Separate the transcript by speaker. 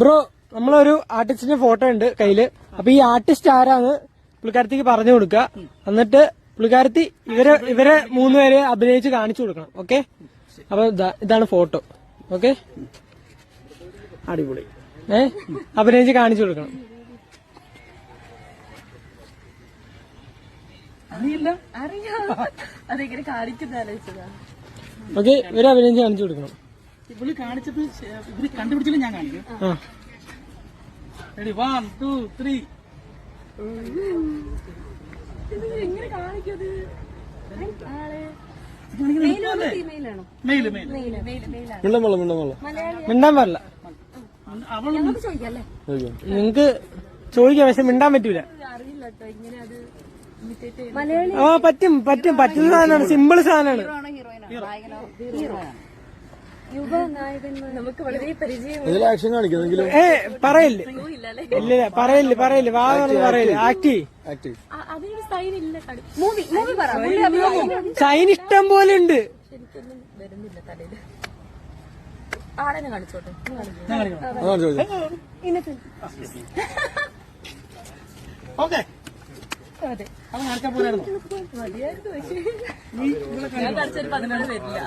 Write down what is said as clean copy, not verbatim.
Speaker 1: Bro, നമ്മളൊരു ആർട്ടിസ്റ്റിന്റെ photo ഉണ്ട് കയ്യില്. അപ്പൊ ഈ ആർട്ടിസ്റ്റ് ആരാന്ന് പുള്ളിക്കാരത്തിക്ക് പറഞ്ഞു കൊടുക്കുക. എന്നിട്ട് പുള്ളിക്കാരത്തി ഇവരെ മൂന്നുപേരെ അഭിനയിച്ച് കാണിച്ചു കൊടുക്കണം. ഓക്കെ? അപ്പൊ ഇതാണ് ഫോട്ടോ. ഓക്കെ?
Speaker 2: അടിപൊളി.
Speaker 1: അഭിനയിച്ച് കാണിച്ചു കൊടുക്കണം. ഓക്കെ? ഇവരെ അഭിനയിച്ച് കാണിച്ചു കൊടുക്കണം.
Speaker 2: ഇവള് കാണിച്ചത് ഇവര് കണ്ടുപിടിച്ചാലും ഞാൻ കാണിക്കും. റെഡി, 1 2 3.
Speaker 1: മിണ്ടാൻ പാടില്ല. നിങ്ങക്ക് ചോദിക്കാം, പക്ഷെ മിണ്ടാൻ പറ്റൂല. പറ്റും പറ്റുന്ന സാധനമാണ്. സിമ്പിൾ സാധനമാണ്.
Speaker 3: നമുക്ക് വളരെ പരിചയം.
Speaker 1: പറയില്ല. ഇല്ല, പറയില്ല. പറയില്ല. ആക്ട്
Speaker 3: അതിന് സൈൻ ഇല്ല.
Speaker 1: സൈൻ ഇഷ്ടം പോലെ ഉണ്ട്.
Speaker 3: ശരിക്കൊന്നും വരുന്നില്ല തലയില്. ആളെന്നെ കാണിച്ചോട്ടെ.
Speaker 2: ഓക്കെ,
Speaker 3: അതെ,
Speaker 2: അത് കാണിക്കാൻ പോലായിരുന്നു.
Speaker 3: മതിയായിരുന്നു. പക്ഷേ ഞാൻ കാണിച്ചൊരു 14 വരില്ല.